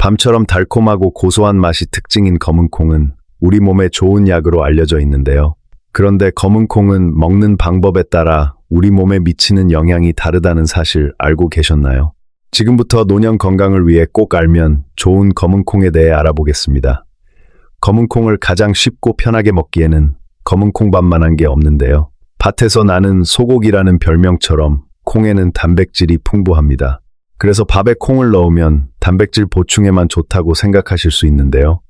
밤처럼 달콤하고 고소한 맛이 특징인 검은콩은 우리 몸에 좋은 약으로 알려져 있는데요. 그런데 검은콩은 먹는 방법에 따라 우리 몸에 미치는 영향이 다르다는 사실 알고 계셨나요? 지금부터 노년 건강을 위해 꼭 알면 좋은 검은콩에 대해 알아보겠습니다. 검은콩을 가장 쉽고 편하게 먹기에는 검은콩밥만한 게 없는데요. 밭에서 나는 소고기라는 별명처럼 콩에는 단백질이 풍부합니다. 그래서 밥에 콩을 넣으면 단백질 보충에만 좋다고 생각하실 수 있는데요.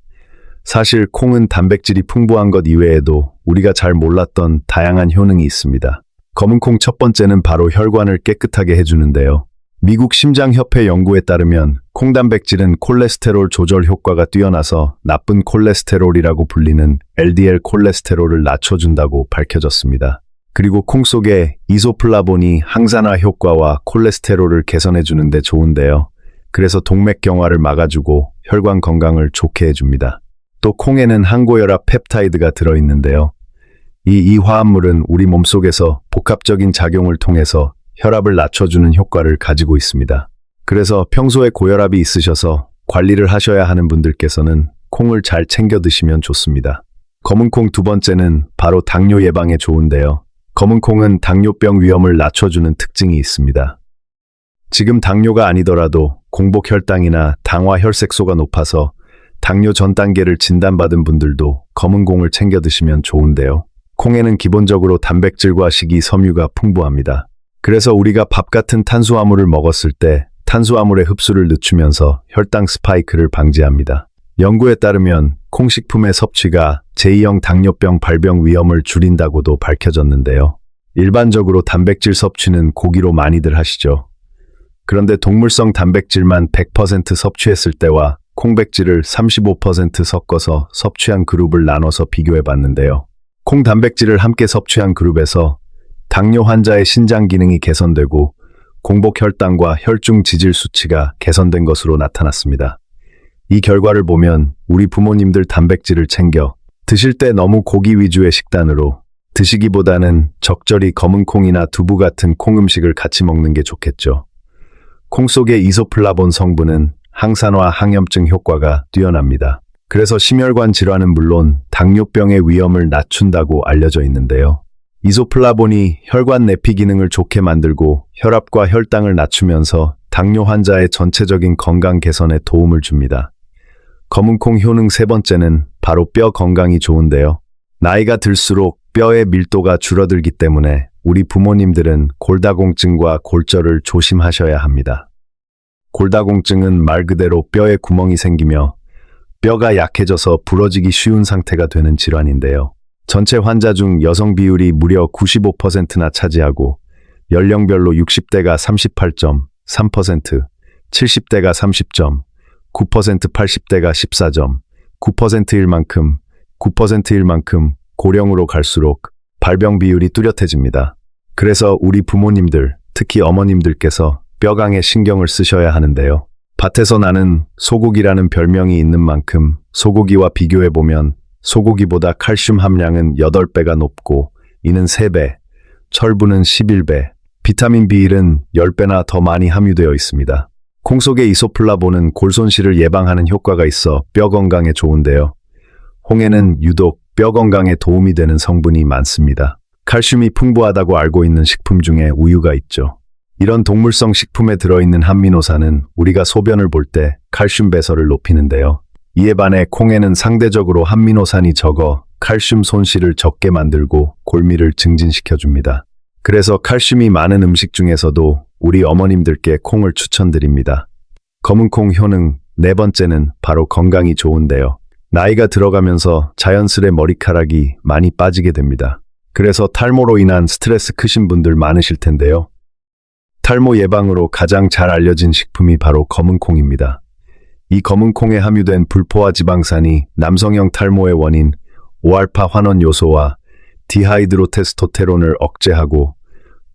사실 콩은 단백질이 풍부한 것 이외에도 우리가 잘 몰랐던 다양한 효능이 있습니다. 검은콩 첫 번째는 바로 혈관을 깨끗하게 해주는데요. 미국 심장협회 연구에 따르면 콩단백질은 콜레스테롤 조절 효과가 뛰어나서 나쁜 콜레스테롤이라고 불리는 LDL 콜레스테롤을 낮춰준다고 밝혀졌습니다. 그리고 콩 속에 이소플라본이 항산화 효과와 콜레스테롤을 개선해주는 데 좋은데요. 그래서 동맥경화를 막아주고 혈관 건강을 좋게 해줍니다. 또 콩에는 항고혈압 펩타이드가 들어있는데요. 이 화합물은 우리 몸속에서 복합적인 작용을 통해서 혈압을 낮춰주는 효과를 가지고 있습니다. 그래서 평소에 고혈압이 있으셔서 관리를 하셔야 하는 분들께서는 콩을 잘 챙겨 드시면 좋습니다. 검은콩 두 번째는 바로 당뇨 예방에 좋은데요. 검은콩은 당뇨병 위험을 낮춰주는 특징이 있습니다. 지금 당뇨가 아니더라도 공복 혈당이나 당화 혈색소가 높아서 당뇨 전 단계를 진단받은 분들도 검은콩을 챙겨 드시면 좋은데요. 콩에는 기본적으로 단백질과 식이 섬유가 풍부합니다. 그래서 우리가 밥 같은 탄수화물을 먹었을 때 탄수화물의 흡수를 늦추면서 혈당 스파이크를 방지합니다. 연구에 따르면 콩식품의 섭취가 제2형 당뇨병 발병 위험을 줄인다고도 밝혀졌는데요. 일반적으로 단백질 섭취는 고기로 많이들 하시죠. 그런데 동물성 단백질만 100% 섭취했을 때와 콩백질을 35% 섞어서 섭취한 그룹을 나눠서 비교해 봤는데요. 콩 단백질을 함께 섭취한 그룹에서 당뇨 환자의 신장 기능이 개선되고 공복 혈당과 혈중 지질 수치가 개선된 것으로 나타났습니다. 이 결과를 보면 우리 부모님들 단백질을 챙겨 드실 때 너무 고기 위주의 식단으로 드시기보다는 적절히 검은콩이나 두부 같은 콩 음식을 같이 먹는 게 좋겠죠. 콩 속의 이소플라본 성분은 항산화 항염증 효과가 뛰어납니다. 그래서 심혈관 질환은 물론 당뇨병의 위험을 낮춘다고 알려져 있는데요. 이소플라본이 혈관 내피 기능을 좋게 만들고 혈압과 혈당을 낮추면서 당뇨 환자의 전체적인 건강 개선에 도움을 줍니다. 검은콩 효능 세 번째는 바로 뼈 건강이 좋은데요. 나이가 들수록 뼈의 밀도가 줄어들기 때문에 우리 부모님들은 골다공증과 골절을 조심하셔야 합니다. 골다공증은 말 그대로 뼈에 구멍이 생기며 뼈가 약해져서 부러지기 쉬운 상태가 되는 질환인데요. 전체 환자 중 여성 비율이 무려 95%나 차지하고 연령별로 60대가 38.3%, 70대가 30점, 9% 80대가 14점, 9%일 만큼 고령으로 갈수록 발병 비율이 뚜렷해집니다. 그래서 우리 부모님들, 특히 어머님들께서 뼈강에 신경을 쓰셔야 하는데요. 밭에서 나는 소고기라는 별명이 있는 만큼 소고기와 비교해보면 소고기보다 칼슘 함량은 8배가 높고 이는 3배, 철분은 11배, 비타민 B1은 10배나 더 많이 함유되어 있습니다. 콩 속의 이소플라본은 골손실을 예방하는 효과가 있어 뼈 건강에 좋은데요. 홍에는 유독 뼈 건강에 도움이 되는 성분이 많습니다. 칼슘이 풍부하다고 알고 있는 식품 중에 우유가 있죠. 이런 동물성 식품에 들어있는 함미노산은 우리가 소변을 볼 때 칼슘 배설을 높이는데요. 이에 반해 콩에는 상대적으로 함미노산이 적어 칼슘 손실을 적게 만들고 골미를 증진시켜줍니다. 그래서 칼슘이 많은 음식 중에서도 우리 어머님들께 콩을 추천드립니다. 검은콩 효능 네 번째는 바로 건강이 좋은데요. 나이가 들어가면서 자연스레 머리카락이 많이 빠지게 됩니다. 그래서 탈모로 인한 스트레스 크신 분들 많으실 텐데요. 탈모 예방으로 가장 잘 알려진 식품이 바로 검은콩입니다. 이 검은콩에 함유된 불포화 지방산이 남성형 탈모의 원인 5알파 환원 요소와 디하이드로테스토테론을 억제하고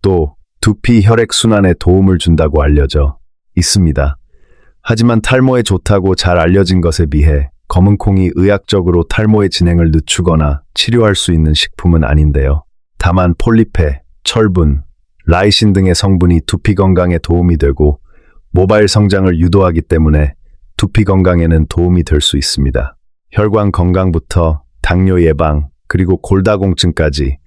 또 두피 혈액 순환에 도움을 준다고 알려져 있습니다. 하지만 탈모에 좋다고 잘 알려진 것에 비해 검은콩이 의학적으로 탈모의 진행을 늦추거나 치료할 수 있는 식품은 아닌데요. 다만 폴리페, 철분, 라이신 등의 성분이 두피 건강에 도움이 되고 모발 성장을 유도하기 때문에 두피 건강에는 도움이 될 수 있습니다. 혈관 건강부터 당뇨 예방, 그리고 골다공증까지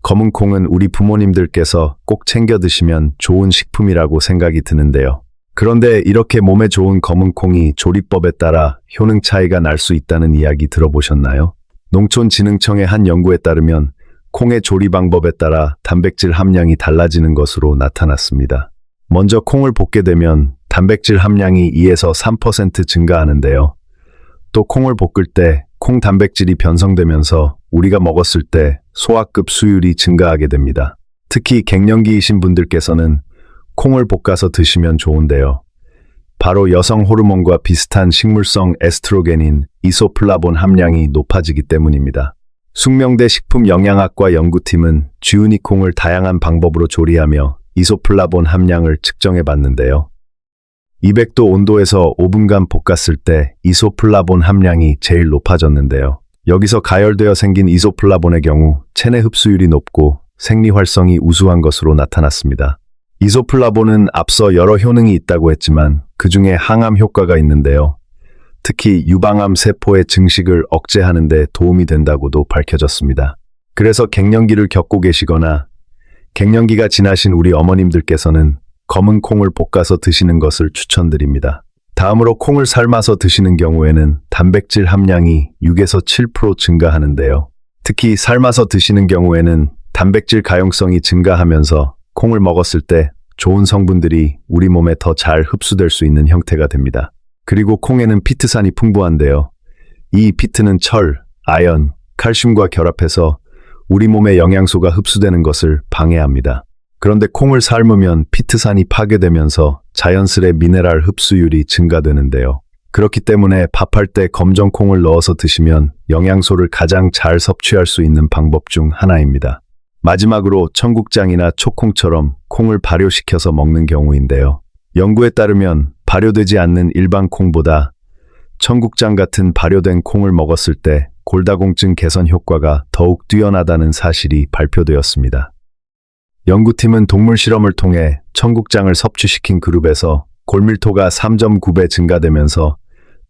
검은 콩은 우리 부모님들께서 꼭 챙겨 드시면 좋은 식품이라고 생각이 드는데요. 그런데 이렇게 몸에 좋은 검은 콩이 조리법에 따라 효능 차이가 날 수 있다는 이야기 들어보셨나요? 농촌진흥청의 한 연구에 따르면 콩의 조리 방법에 따라 단백질 함량이 달라지는 것으로 나타났습니다. 먼저 콩을 볶게 되면 단백질 함량이 2에서 3% 증가하는데요. 또 콩을 볶을 때 콩 단백질이 변성되면서 우리가 먹었을 때 소화급 수율이 증가하게 됩니다. 특히 갱년기이신 분들께서는 콩을 볶아서 드시면 좋은데요. 바로 여성 호르몬과 비슷한 식물성 에스트로겐인 이소플라본 함량이 높아지기 때문입니다. 숙명대 식품영양학과 연구팀은 쥐우니 콩을 다양한 방법으로 조리하며 이소플라본 함량을 측정해 봤는데요. 200도 온도에서 5분간 볶았을 때 이소플라본 함량이 제일 높아졌는데요. 여기서 가열되어 생긴 이소플라본의 경우 체내 흡수율이 높고 생리 활성이 우수한 것으로 나타났습니다. 이소플라본은 앞서 여러 효능이 있다고 했지만 그중에 항암 효과가 있는데요. 특히 유방암 세포의 증식을 억제하는 데 도움이 된다고도 밝혀졌습니다. 그래서 갱년기를 겪고 계시거나 갱년기가 지나신 우리 어머님들께서는 검은 콩을 볶아서 드시는 것을 추천드립니다. 다음으로 콩을 삶아서 드시는 경우에는 단백질 함량이 6에서 7% 증가하는데요. 특히 삶아서 드시는 경우에는 단백질 가용성이 증가하면서 콩을 먹었을 때 좋은 성분들이 우리 몸에 더 잘 흡수될 수 있는 형태가 됩니다. 그리고 콩에는 피트산이 풍부한데요. 이 피트는 철, 아연, 칼슘과 결합해서 우리 몸의 영양소가 흡수되는 것을 방해합니다. 그런데 콩을 삶으면 피트산이 파괴되면서 자연스레 미네랄 흡수율이 증가되는데요. 그렇기 때문에 밥할 때 검정콩을 넣어서 드시면 영양소를 가장 잘 섭취할 수 있는 방법 중 하나입니다. 마지막으로 청국장이나 초콩처럼 콩을 발효시켜서 먹는 경우인데요. 연구에 따르면 발효되지 않는 일반 콩보다 청국장 같은 발효된 콩을 먹었을 때 골다공증 개선 효과가 더욱 뛰어나다는 사실이 발표되었습니다. 연구팀은 동물 실험을 통해 청국장을 섭취시킨 그룹에서 골밀도가 3.9배 증가되면서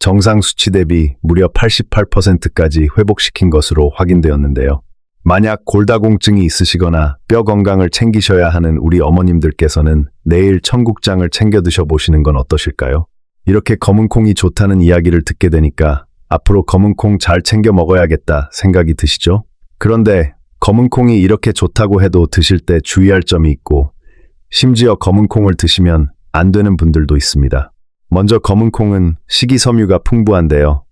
정상 수치 대비 무려 88%까지 회복시킨 것으로 확인되었는데요. 만약 골다공증이 있으시거나 뼈 건강을 챙기셔야 하는 우리 어머님들께서는 내일 청국장을 챙겨 드셔보시는 건 어떠실까요? 이렇게 검은 콩이 좋다는 이야기를 듣게 되니까 앞으로 검은 콩 잘 챙겨 먹어야겠다 생각이 드시죠? 그런데 검은 콩이 이렇게 좋다고 해도 드실 때 주의할 점이 있고 심지어 검은 콩을 드시면 안 되는 분들도 있습니다. 먼저 검은 콩은 식이섬유가 풍부한데요.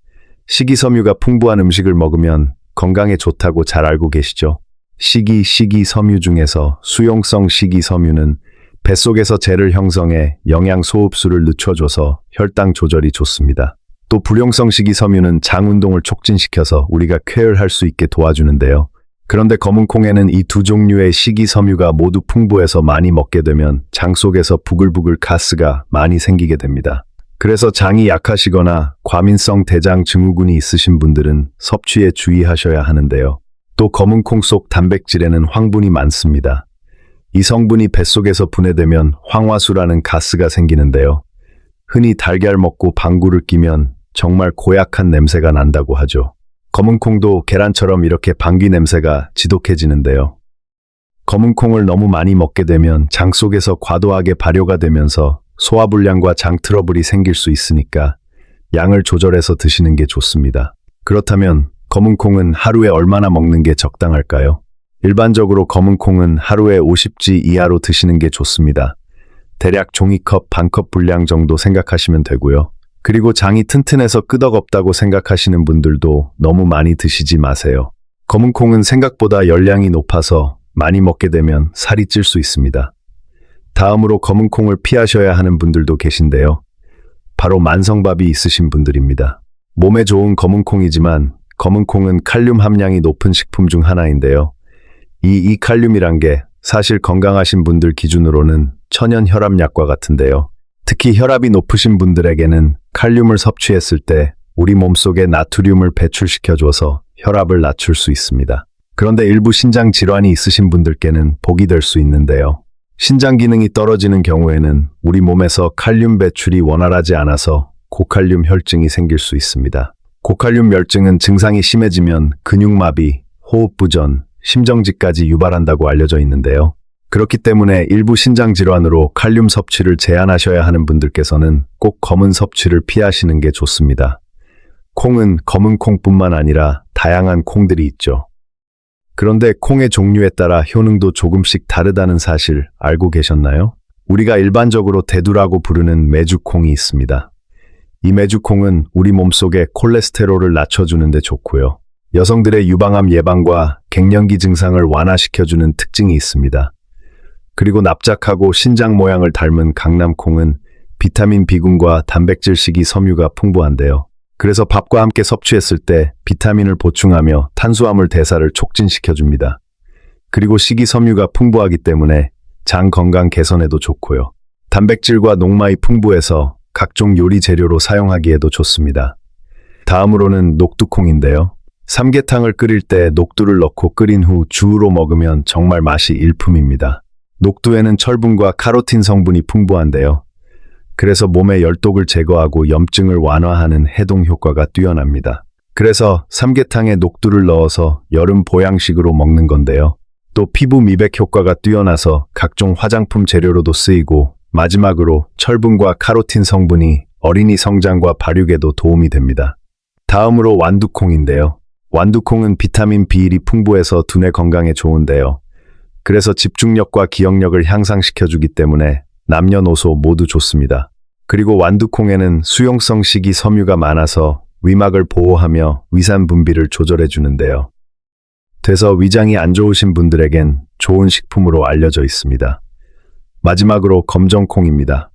식이섬유가 풍부한 음식을 먹으면 건강에 좋다고 잘 알고 계시죠? 식이섬유 중에서 수용성 식이섬유는 뱃속에서 젤을 형성해 영양 소흡수를 늦춰줘서 혈당 조절이 좋습니다. 또 불용성 식이섬유는 장 운동을 촉진시켜서 우리가 쾌혈할 수 있게 도와주는데요. 그런데 검은 콩에는 이 두 종류의 식이섬유가 모두 풍부해서 많이 먹게 되면 장 속에서 부글부글 가스가 많이 생기게 됩니다. 그래서 장이 약하시거나 과민성 대장 증후군이 있으신 분들은 섭취에 주의하셔야 하는데요. 또 검은 콩 속 단백질에는 황분이 많습니다. 이 성분이 뱃속에서 분해되면 황화수라는 가스가 생기는데요. 흔히 달걀 먹고 방구를 끼면 정말 고약한 냄새가 난다고 하죠. 검은 콩도 계란처럼 이렇게 방귀 냄새가 지독해지는데요. 검은 콩을 너무 많이 먹게 되면 장 속에서 과도하게 발효가 되면서 소화불량과 장 트러블이 생길 수 있으니까 양을 조절해서 드시는 게 좋습니다. 그렇다면 검은 콩은 하루에 얼마나 먹는 게 적당할까요? 일반적으로 검은 콩은 하루에 50지 이하로 드시는 게 좋습니다. 대략 종이컵 반컵 분량 정도 생각하시면 되고요. 그리고 장이 튼튼해서 끄덕없다고 생각하시는 분들도 너무 많이 드시지 마세요. 검은 콩은 생각보다 열량이 높아서 많이 먹게 되면 살이 찔 수 있습니다. 다음으로 검은 콩을 피하셔야 하는 분들도 계신데요. 바로 만성밥이 있으신 분들입니다. 몸에 좋은 검은 콩이지만 검은 콩은 칼륨 함량이 높은 식품 중 하나인데요. 이 칼륨이란 게 사실 건강하신 분들 기준으로는 천연 혈압약과 같은데요. 특히 혈압이 높으신 분들에게는 칼륨을 섭취했을 때 우리 몸속에 나트륨을 배출시켜줘서 혈압을 낮출 수 있습니다. 그런데 일부 신장 질환이 있으신 분들께는 복이 될 수 있는데요. 신장 기능이 떨어지는 경우에는 우리 몸에서 칼륨 배출이 원활하지 않아서 고칼륨 혈증이 생길 수 있습니다. 고칼륨 혈증은 증상이 심해지면 근육마비, 호흡부전, 심정지까지 유발한다고 알려져 있는데요. 그렇기 때문에 일부 신장 질환으로 칼륨 섭취를 제한하셔야 하는 분들께서는 꼭 검은 섭취를 피하시는 게 좋습니다. 콩은 검은 콩뿐만 아니라 다양한 콩들이 있죠. 그런데 콩의 종류에 따라 효능도 조금씩 다르다는 사실 알고 계셨나요? 우리가 일반적으로 대두라고 부르는 메주콩이 있습니다. 이 메주콩은 우리 몸속의 콜레스테롤을 낮춰주는 데 좋고요. 여성들의 유방암 예방과 갱년기 증상을 완화시켜주는 특징이 있습니다. 그리고 납작하고 신장 모양을 닮은 강남콩은 비타민 B군과 단백질 식이섬유가 풍부한데요. 그래서 밥과 함께 섭취했을 때 비타민을 보충하며 탄수화물 대사를 촉진시켜줍니다. 그리고 식이섬유가 풍부하기 때문에 장 건강 개선에도 좋고요. 단백질과 녹말이 풍부해서 각종 요리 재료로 사용하기에도 좋습니다. 다음으로는 녹두콩인데요. 삼계탕을 끓일 때 녹두를 넣고 끓인 후 주우로 먹으면 정말 맛이 일품입니다. 녹두에는 철분과 카로틴 성분이 풍부한데요. 그래서 몸의 열독을 제거하고 염증을 완화하는 해독 효과가 뛰어납니다. 그래서 삼계탕에 녹두를 넣어서 여름 보양식으로 먹는 건데요. 또 피부 미백 효과가 뛰어나서 각종 화장품 재료로도 쓰이고 마지막으로 철분과 카로틴 성분이 어린이 성장과 발육에도 도움이 됩니다. 다음으로 완두콩인데요. 완두콩은 비타민 B1이 풍부해서 두뇌 건강에 좋은데요. 그래서 집중력과 기억력을 향상시켜주기 때문에 남녀노소 모두 좋습니다. 그리고 완두콩에는 수용성 식이섬유가 많아서 위막을 보호하며 위산 분비를 조절해 주는데요. 돼서 위장이 안 좋으신 분들에겐 좋은 식품으로 알려져 있습니다. 마지막으로 검정콩입니다.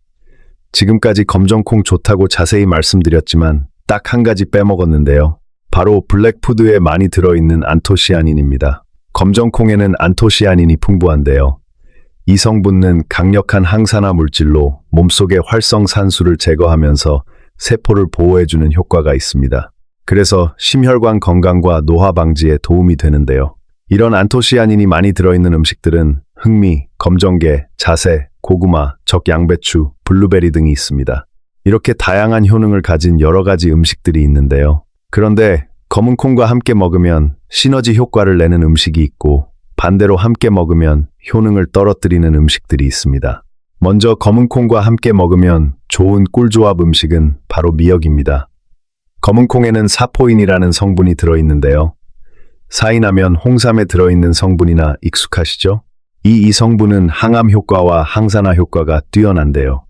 지금까지 검정콩 좋다고 자세히 말씀드렸지만 딱 한 가지 빼먹었는데요. 바로 블랙푸드에 많이 들어있는 안토시아닌입니다. 검정콩에는 안토시아닌이 풍부한데요. 이 성분은 강력한 항산화 물질로 몸속의 활성산소를 제거하면서 세포를 보호해주는 효과가 있습니다. 그래서 심혈관 건강과 노화 방지에 도움이 되는데요. 이런 안토시아닌이 많이 들어있는 음식들은 흑미, 검정게, 자세, 고구마, 적양배추, 블루베리 등이 있습니다. 이렇게 다양한 효능을 가진 여러 가지 음식들이 있는데요. 그런데 검은콩과 함께 먹으면 시너지 효과를 내는 음식이 있고 반대로 함께 먹으면 효능을 떨어뜨리는 음식들이 있습니다. 먼저 검은콩과 함께 먹으면 좋은 꿀조합 음식은 바로 미역입니다. 검은콩에는 사포인이라는 성분이 들어있는데요. 사인하면 홍삼에 들어있는 성분이나 익숙하시죠? 이 성분은 항암 효과와 항산화 효과가 뛰어난데요.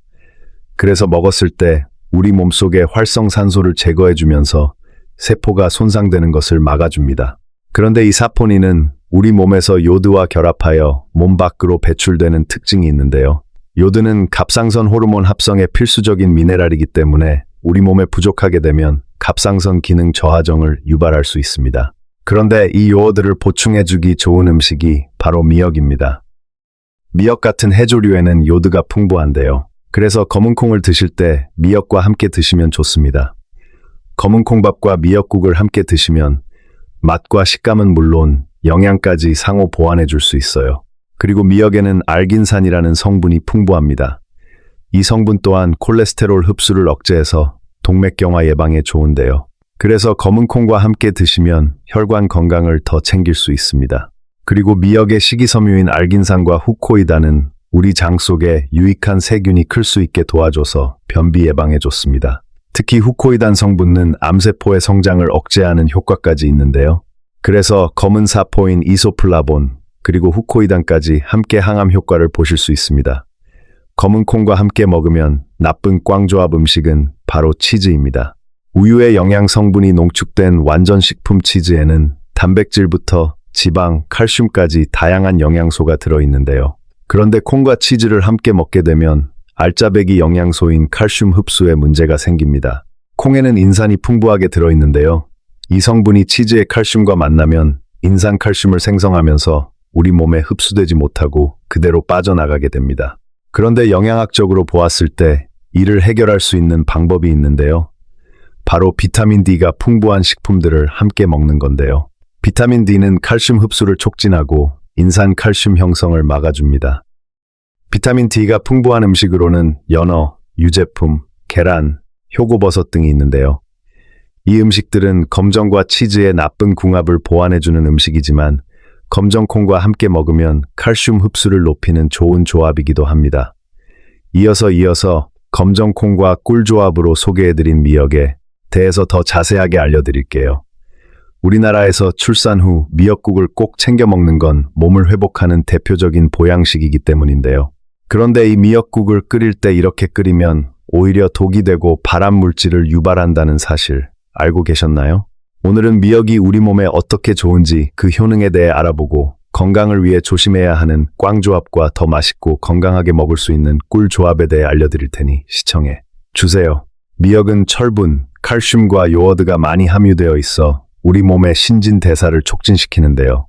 그래서 먹었을 때 우리 몸속의 활성산소를 제거해주면서 세포가 손상되는 것을 막아줍니다. 그런데 이 사포닌은 우리 몸에서 요드와 결합하여 몸 밖으로 배출되는 특징이 있는데요. 요드는 갑상선 호르몬 합성에 필수적인 미네랄이기 때문에 우리 몸에 부족하게 되면 갑상선 기능 저하정을 유발할 수 있습니다. 그런데 이 요오드를 보충해주기 좋은 음식이 바로 미역입니다. 미역 같은 해조류에는 요드가 풍부한데요. 그래서 검은콩을 드실 때 미역과 함께 드시면 좋습니다. 검은콩밥과 미역국을 함께 드시면 맛과 식감은 물론 영양까지 상호 보완해 줄 수 있어요. 그리고 미역에는 알긴산이라는 성분이 풍부합니다. 이 성분 또한 콜레스테롤 흡수를 억제해서 동맥경화 예방에 좋은데요. 그래서 검은콩과 함께 드시면 혈관 건강을 더 챙길 수 있습니다. 그리고 미역의 식이섬유인 알긴산과 후코이단은 우리 장 속에 유익한 세균이 클 수 있게 도와줘서 변비 예방에 좋습니다. 특히 후코이단 성분은 암세포의 성장을 억제하는 효과까지 있는데요. 그래서 검은 사포인 이소플라본 그리고 후코이단까지 함께 항암 효과를 보실 수 있습니다. 검은 콩과 함께 먹으면 나쁜 꽝조합 음식은 바로 치즈입니다. 우유의 영양 성분이 농축된 완전 식품 치즈에는 단백질부터 지방, 칼슘까지 다양한 영양소가 들어있는데요. 그런데 콩과 치즈를 함께 먹게 되면 알짜배기 영양소인 칼슘 흡수에 문제가 생깁니다. 콩에는 인산이 풍부하게 들어있는데요. 이 성분이 치즈의 칼슘과 만나면 인산칼슘을 생성하면서 우리 몸에 흡수되지 못하고 그대로 빠져나가게 됩니다. 그런데 영양학적으로 보았을 때 이를 해결할 수 있는 방법이 있는데요. 바로 비타민 D가 풍부한 식품들을 함께 먹는 건데요. 비타민 D는 칼슘 흡수를 촉진하고 인산칼슘 형성을 막아줍니다. 비타민 D가 풍부한 음식으로는 연어, 유제품, 계란, 효고버섯 등이 있는데요. 이 음식들은 검정과 치즈의 나쁜 궁합을 보완해주는 음식이지만 검정콩과 함께 먹으면 칼슘 흡수를 높이는 좋은 조합이기도 합니다. 이어서 검정콩과 꿀 조합으로 소개해드린 미역에 대해서 더 자세하게 알려드릴게요. 우리나라에서 출산 후 미역국을 꼭 챙겨 먹는 건 몸을 회복하는 대표적인 보양식이기 때문인데요. 그런데 이 미역국을 끓일 때 이렇게 끓이면 오히려 독이 되고 발암 물질을 유발한다는 사실 알고 계셨나요? 오늘은 미역이 우리 몸에 어떻게 좋은지 그 효능에 대해 알아보고 건강을 위해 조심해야 하는 꽝조합과 더 맛있고 건강하게 먹을 수 있는 꿀 조합에 대해 알려드릴 테니 시청해 주세요. 미역은 철분, 칼슘과 요오드가 많이 함유되어 있어 우리 몸의 신진대사를 촉진시키는데요.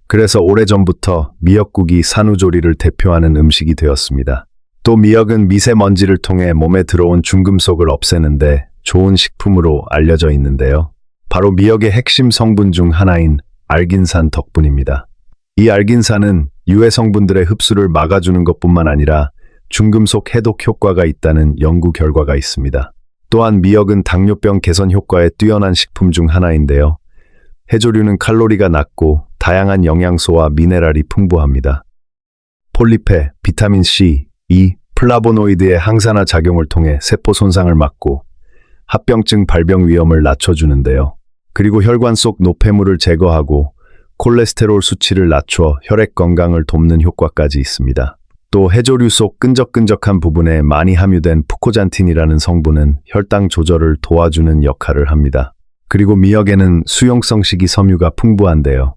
그래서 오래전부터 미역국이 산후조리를 대표하는 음식이 되었습니다. 또 미역은 미세먼지를 통해 몸에 들어온 중금속을 없애는데 좋은 식품으로 알려져 있는데요. 바로 미역의 핵심 성분 중 하나인 알긴산 덕분입니다. 이 알긴산은 유해 성분들의 흡수를 막아주는 것뿐만 아니라 중금속 해독 효과가 있다는 연구 결과가 있습니다. 또한 미역은 당뇨병 개선 효과에 뛰어난 식품 중 하나인데요. 해조류는 칼로리가 낮고 다양한 영양소와 미네랄이 풍부합니다. 폴리페, 비타민C, E, 플라보노이드의 항산화 작용을 통해 세포 손상을 막고 합병증 발병 위험을 낮춰주는데요. 그리고 혈관 속 노폐물을 제거하고 콜레스테롤 수치를 낮춰 혈액 건강을 돕는 효과까지 있습니다. 또 해조류 속 끈적끈적한 부분에 많이 함유된 푸코잔틴이라는 성분은 혈당 조절을 도와주는 역할을 합니다. 그리고 미역에는 수용성 식이섬유가 풍부한데요.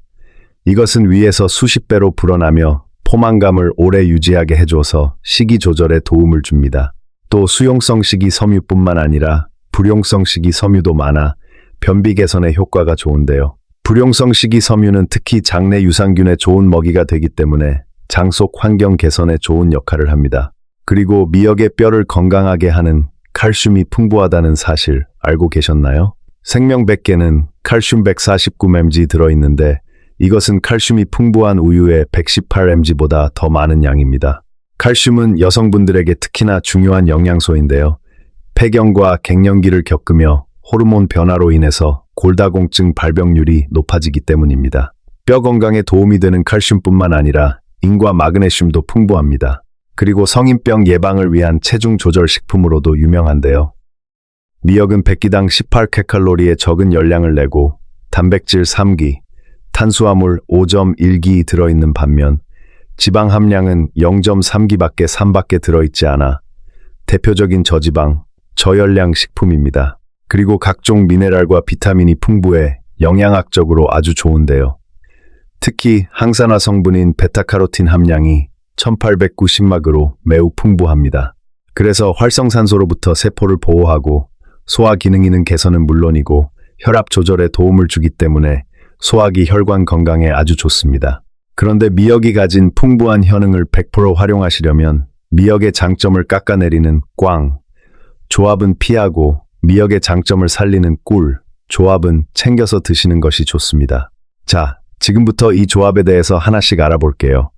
이것은 위에서 수십 배로 불어나며 포만감을 오래 유지하게 해줘서 식이 조절에 도움을 줍니다. 또 수용성 식이섬유뿐만 아니라 불용성 식이섬유도 많아 변비 개선에 효과가 좋은데요. 불용성 식이섬유는 특히 장내 유산균에 좋은 먹이가 되기 때문에 장 속 환경 개선에 좋은 역할을 합니다. 그리고 미역의 뼈를 건강하게 하는 칼슘이 풍부하다는 사실 알고 계셨나요? 생명 100개는 칼슘 149mg 들어있는데 이것은 칼슘이 풍부한 우유의 118mg보다 더 많은 양입니다. 칼슘은 여성분들에게 특히나 중요한 영양소인데요. 폐경과 갱년기를 겪으며 호르몬 변화로 인해서 골다공증 발병률이 높아지기 때문입니다. 뼈 건강에 도움이 되는 칼슘뿐만 아니라 인과 마그네슘도 풍부합니다. 그리고 성인병 예방을 위한 체중 조절 식품으로도 유명한데요. 미역은 100기당 18kcal의 적은 열량을 내고 단백질 3기, 탄수화물 5.1기 들어있는 반면 지방 함량은 0.3기밖에 3밖에 들어있지 않아 대표적인 저지방, 저열량 식품입니다. 그리고 각종 미네랄과 비타민이 풍부해 영양학적으로 아주 좋은데요. 특히 항산화 성분인 베타카로틴 함량이 1890막으로 매우 풍부합니다. 그래서 활성산소로부터 세포를 보호하고 소화 기능 개선은 물론이고 혈압 조절에 도움을 주기 때문에 소화기 혈관 건강에 아주 좋습니다. 그런데 미역이 가진 풍부한 효능을 100% 활용하시려면 미역의 장점을 깎아내리는 꽝, 조합은 피하고 미역의 장점을 살리는 꿀, 조합은 챙겨서 드시는 것이 좋습니다. 자, 지금부터 이 조합에 대해서 하나씩 알아볼게요.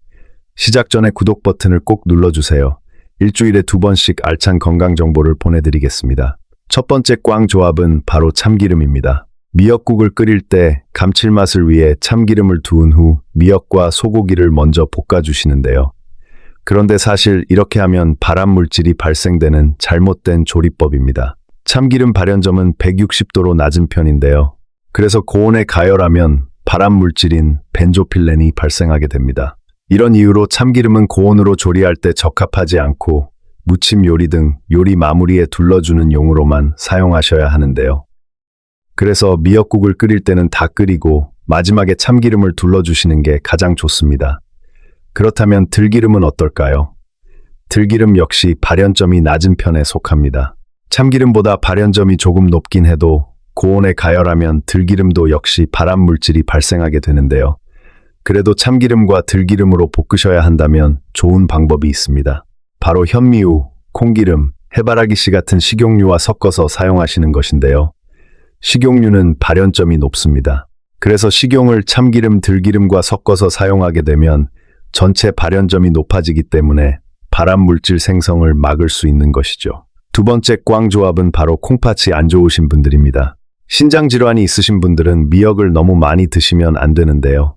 시작 전에 구독 버튼을 꼭 눌러주세요. 일주일에 2번씩 알찬 건강 정보를 보내드리겠습니다. 첫 번째 꽝 조합은 바로 참기름입니다. 미역국을 끓일 때 감칠맛을 위해 참기름을 두은 후 미역과 소고기를 먼저 볶아주시는데요. 그런데 사실 이렇게 하면 발암 물질이 발생되는 잘못된 조리법입니다. 참기름 발연점은 160도로 낮은 편인데요. 그래서 고온에 가열하면 발암 물질인 벤조필렌이 발생하게 됩니다. 이런 이유로 참기름은 고온으로 조리할 때 적합하지 않고 무침 요리 등 요리 마무리에 둘러주는 용으로만 사용하셔야 하는데요. 그래서 미역국을 끓일 때는 다 끓이고 마지막에 참기름을 둘러주시는 게 가장 좋습니다. 그렇다면 들기름은 어떨까요? 들기름 역시 발연점이 낮은 편에 속합니다. 참기름보다 발연점이 조금 높긴 해도 고온에 가열하면 들기름도 역시 발암 물질이 발생하게 되는데요. 그래도 참기름과 들기름으로 볶으셔야 한다면 좋은 방법이 있습니다. 바로 현미우, 콩기름, 해바라기씨 같은 식용유와 섞어서 사용하시는 것인데요. 식용유는 발연점이 높습니다. 그래서 식용을 참기름, 들기름과 섞어서 사용하게 되면 전체 발연점이 높아지기 때문에 발암 물질 생성을 막을 수 있는 것이죠. 두 번째 꽝 조합은 바로 콩팥이 안 좋으신 분들입니다. 신장 질환이 있으신 분들은 미역을 너무 많이 드시면 안 되는데요.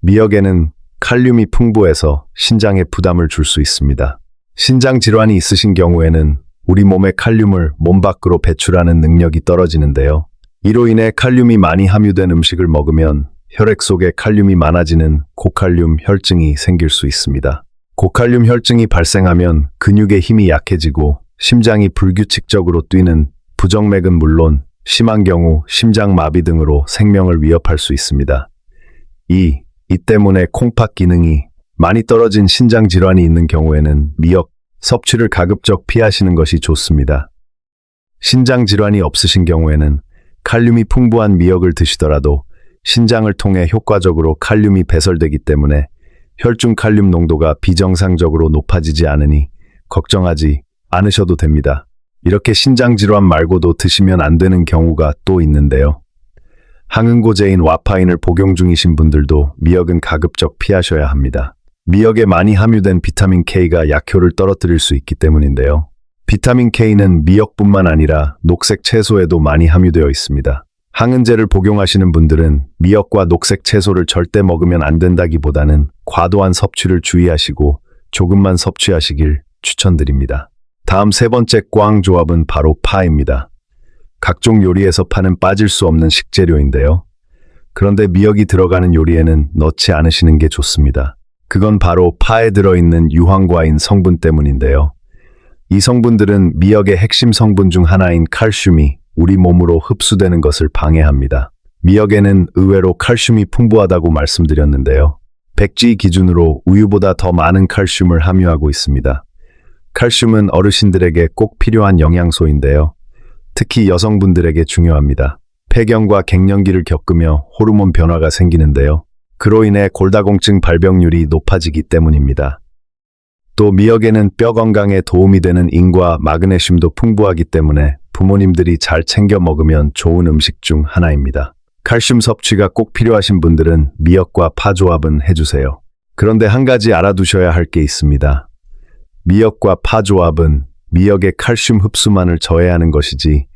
미역에는 칼륨이 풍부해서 신장에 부담을 줄 수 있습니다. 신장 질환이 있으신 경우에는 우리 몸의 칼륨을 몸 밖으로 배출하는 능력이 떨어지는데요. 이로 인해 칼륨이 많이 함유된 음식을 먹으면 혈액 속에 칼륨이 많아지는 고칼륨 혈증이 생길 수 있습니다. 고칼륨 혈증이 발생하면 근육의 힘이 약해지고 심장이 불규칙적으로 뛰는 부정맥은 물론 심한 경우 심장마비 등으로 생명을 위협할 수 있습니다. 이 때문에 콩팥 기능이 많이 떨어진 신장 질환이 있는 경우에는 미역 섭취를 가급적 피하시는 것이 좋습니다. 신장 질환이 없으신 경우에는 칼륨이 풍부한 미역을 드시더라도 신장을 통해 효과적으로 칼륨이 배설되기 때문에 혈중 칼륨 농도가 비정상적으로 높아지지 않으니 걱정하지 않으셔도 됩니다. 이렇게 신장 질환 말고도 드시면 안 되는 경우가 또 있는데요. 항응고제인 와파인을 복용 중이신 분들도 미역은 가급적 피하셔야 합니다. 미역에 많이 함유된 비타민 K가 약효를 떨어뜨릴 수 있기 때문인데요. 비타민 K는 미역뿐만 아니라 녹색 채소에도 많이 함유되어 있습니다. 항은제를 복용하시는 분들은 미역과 녹색 채소를 절대 먹으면 안 된다기보다는 과도한 섭취를 주의하시고 조금만 섭취하시길 추천드립니다. 다음 세 번째 꽝 조합은 바로 파입니다. 각종 요리에서 파는 빠질 수 없는 식재료인데요. 그런데 미역이 들어가는 요리에는 넣지 않으시는 게 좋습니다. 그건 바로 파에 들어있는 유황과인 성분 때문인데요. 이 성분들은 미역의 핵심 성분 중 하나인 칼슘이 우리 몸으로 흡수되는 것을 방해합니다. 미역에는 의외로 칼슘이 풍부하다고 말씀드렸는데요. 백지 기준으로 우유보다 더 많은 칼슘을 함유하고 있습니다. 칼슘은 어르신들에게 꼭 필요한 영양소인데요. 특히 여성분들에게 중요합니다. 폐경과 갱년기를 겪으며 호르몬 변화가 생기는데요. 그로 인해 골다공증 발병률이 높아지기 때문입니다. 또 미역에는 뼈 건강에 도움이 되는 인과 마그네슘도 풍부하기 때문에 부모님들이 잘 챙겨 먹으면 좋은 음식 중 하나입니다. 칼슘 섭취가 꼭 필요하신 분들은 미역과 파 조합은 해주세요. 그런데 한 가지 알아두셔야 할 게 있습니다. 미역과 파 조합은 미역의 칼슘 흡수만을 저해하는 것이지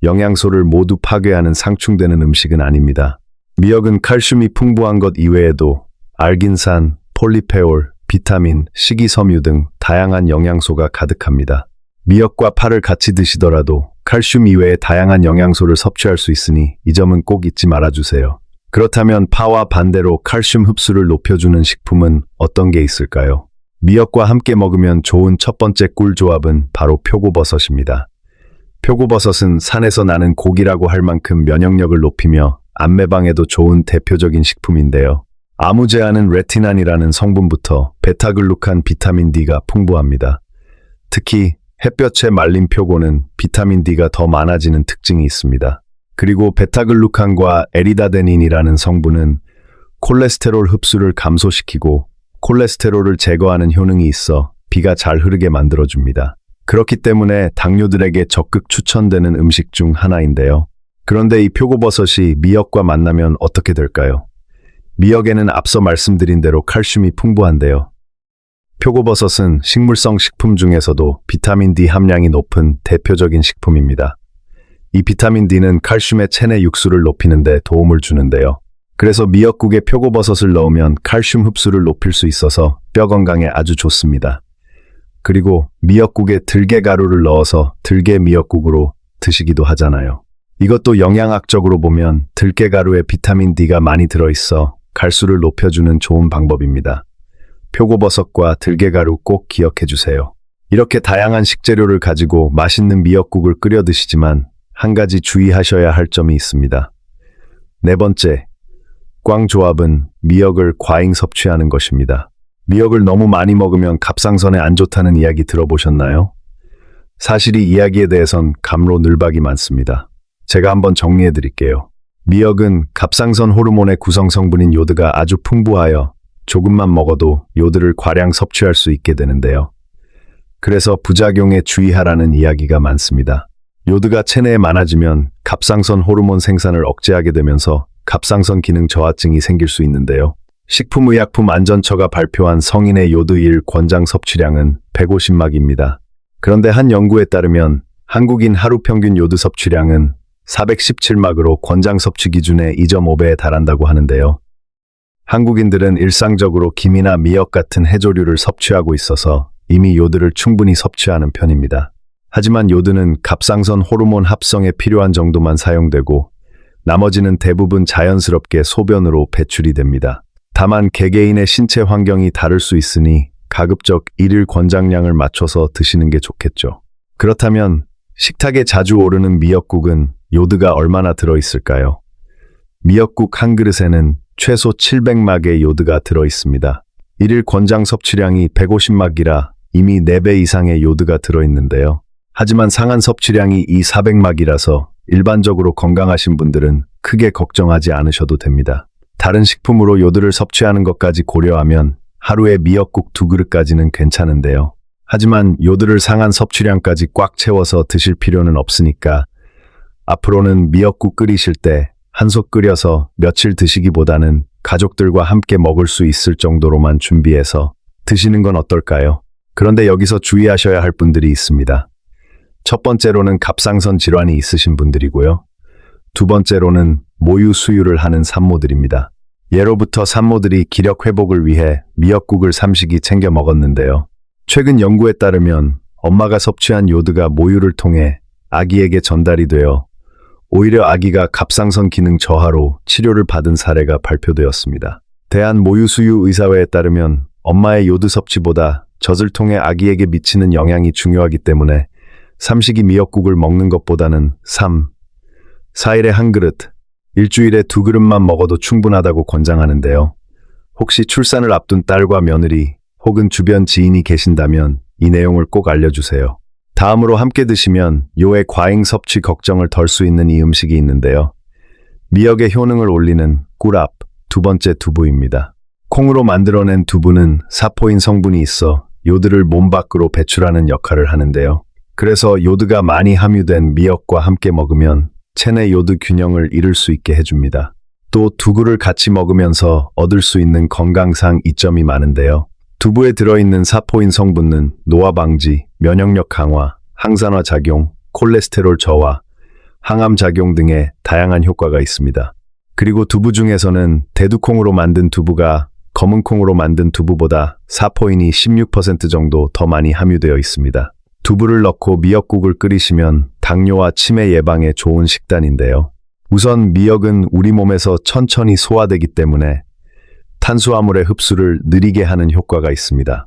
영양소를 모두 파괴하는 상충되는 음식은 아닙니다. 미역은 칼슘이 풍부한 것 이외에도 알긴산, 폴리페올, 비타민, 식이섬유 등 다양한 영양소가 가득합니다. 미역과 파를 같이 드시더라도 칼슘 이외의 다양한 영양소를 섭취할 수 있으니 이 점은 꼭 잊지 말아주세요. 그렇다면 파와 반대로 칼슘 흡수를 높여주는 식품은 어떤 게 있을까요? 미역과 함께 먹으면 좋은 첫 번째 꿀 조합은 바로 표고버섯입니다. 표고버섯은 산에서 나는 고기라고 할 만큼 면역력을 높이며 암매방에도 좋은 대표적인 식품인데요. 아무제아는 레티난이라는 성분부터 베타글루칸 비타민 D가 풍부합니다. 특히 햇볕에 말린 표고는 비타민 D가 더 많아지는 특징이 있습니다. 그리고 베타글루칸과 에리다데닌이라는 성분은 콜레스테롤 흡수를 감소시키고 콜레스테롤을 제거하는 효능이 있어 피가 잘 흐르게 만들어줍니다. 그렇기 때문에 당뇨들에게 적극 추천되는 음식 중 하나인데요. 그런데 이 표고버섯이 미역과 만나면 어떻게 될까요? 미역에는 앞서 말씀드린 대로 칼슘이 풍부한데요. 표고버섯은 식물성 식품 중에서도 비타민 D 함량이 높은 대표적인 식품입니다. 이 비타민 D는 칼슘의 체내 육수를 높이는 데 도움을 주는데요. 그래서 미역국에 표고버섯을 넣으면 칼슘 흡수를 높일 수 있어서 뼈 건강에 아주 좋습니다. 그리고 미역국에 들깨가루를 넣어서 들깨 미역국으로 드시기도 하잖아요. 이것도 영양학적으로 보면 들깨가루에 비타민 D가 많이 들어있어 갈수를 높여주는 좋은 방법입니다. 표고버섯과 들깨가루 꼭 기억해 주세요. 이렇게 다양한 식재료를 가지고 맛있는 미역국을 끓여 드시지만 한 가지 주의하셔야 할 점이 있습니다. 네 번째, 꽝 조합은 미역을 과잉 섭취하는 것입니다. 미역을 너무 많이 먹으면 갑상선에 안 좋다는 이야기 들어보셨나요? 사실 이 이야기에 대해선 갑로늘박이 많습니다. 제가 한번 정리해 드릴게요. 미역은 갑상선 호르몬의 구성 성분인 요드가 아주 풍부하여 조금만 먹어도 요드를 과량 섭취할 수 있게 되는데요. 그래서 부작용에 주의하라는 이야기가 많습니다. 요드가 체내에 많아지면 갑상선 호르몬 생산을 억제하게 되면서 갑상선 기능 저하증이 생길 수 있는데요. 식품의약품안전처가 발표한 성인의 요드 1 권장 섭취량은 150막입니다. 그런데 한 연구에 따르면 한국인 하루 평균 요드 섭취량은 417막으로 권장 섭취 기준의 2.5배에 달한다고 하는데요. 한국인들은 일상적으로 김이나 미역 같은 해조류를 섭취하고 있어서 이미 요드를 충분히 섭취하는 편입니다. 하지만 요드는 갑상선 호르몬 합성에 필요한 정도만 사용되고 나머지는 대부분 자연스럽게 소변으로 배출이 됩니다. 다만 개개인의 신체 환경이 다를 수 있으니 가급적 일일 권장량을 맞춰서 드시는 게 좋겠죠. 그렇다면 식탁에 자주 오르는 미역국은 요드가 얼마나 들어있을까요? 미역국 한 그릇에는 최소 700막의 요드가 들어있습니다. 일일 권장 섭취량이 150막이라 이미 4배 이상의 요드가 들어있는데요. 하지만 상한 섭취량이 이 400막이라서 일반적으로 건강하신 분들은 크게 걱정하지 않으셔도 됩니다. 다른 식품으로 요드를 섭취하는 것까지 고려하면 하루에 미역국 2그릇까지는 괜찮은데요. 하지만 요드를 상한 섭취량까지 꽉 채워서 드실 필요는 없으니까 앞으로는 미역국 끓이실 때 한솥 끓여서 며칠 드시기보다는 가족들과 함께 먹을 수 있을 정도로만 준비해서 드시는 건 어떨까요? 그런데 여기서 주의하셔야 할 분들이 있습니다. 첫 번째로는 갑상선 질환이 있으신 분들이고요. 두 번째로는 모유 수유를 하는 산모들입니다. 예로부터 산모들이 기력 회복을 위해 미역국을 삼식이 챙겨 먹었는데요. 최근 연구에 따르면 엄마가 섭취한 요드가 모유를 통해 아기에게 전달이 되어 오히려 아기가 갑상선 기능 저하로 치료를 받은 사례가 발표되었습니다. 대한모유수유의사회에 따르면 엄마의 요드 섭취보다 젖을 통해 아기에게 미치는 영향이 중요하기 때문에 삼식이 미역국을 먹는 것보다는 4일에 한 그릇, 일주일에 2그릇만 먹어도 충분하다고 권장하는데요. 혹시 출산을 앞둔 딸과 며느리 혹은 주변 지인이 계신다면 이 내용을 꼭 알려주세요. 다음으로 함께 드시면 요의 과잉 섭취 걱정을 덜 수 있는 이 음식이 있는데요. 미역의 효능을 올리는 꿀합, 두 번째 두부입니다. 콩으로 만들어낸 두부는 사포인 성분이 있어 요드를 몸 밖으로 배출하는 역할을 하는데요. 그래서 요드가 많이 함유된 미역과 함께 먹으면 체내 요드 균형을 이룰 수 있게 해줍니다. 또 두부를 같이 먹으면서 얻을 수 있는 건강상 이점이 많은데요. 두부에 들어있는 사포인 성분은 노화 방지, 면역력 강화, 항산화 작용, 콜레스테롤 저하, 항암 작용 등의 다양한 효과가 있습니다. 그리고 두부 중에서는 대두콩으로 만든 두부가 검은 콩으로 만든 두부보다 사포인이 16% 정도 더 많이 함유되어 있습니다. 두부를 넣고 미역국을 끓이시면 당뇨와 치매 예방에 좋은 식단인데요. 우선 미역은 우리 몸에서 천천히 소화되기 때문에 탄수화물의 흡수를 느리게 하는 효과가 있습니다.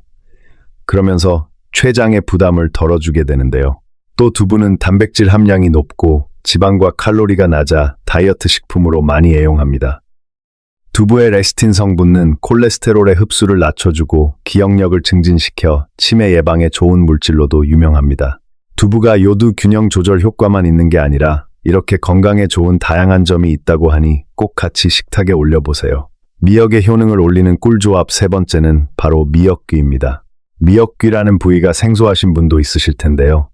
그러면서 췌장의 부담을 덜어주게 되는데요. 또 두부는 단백질 함량이 높고 지방과 칼로리가 낮아 다이어트 식품으로 많이 애용합니다. 두부의 레시틴 성분은 콜레스테롤의 흡수를 낮춰주고 기억력을 증진시켜 치매 예방에 좋은 물질로도 유명합니다. 두부가 요드 균형 조절 효과만 있는 게 아니라 이렇게 건강에 좋은 다양한 점이 있다고 하니 꼭 같이 식탁에 올려보세요. 미역의 효능을 올리는 꿀조합 세 번째는 바로 미역귀입니다. 미역귀라는 부위가 생소하신 분도 있으실 텐데요.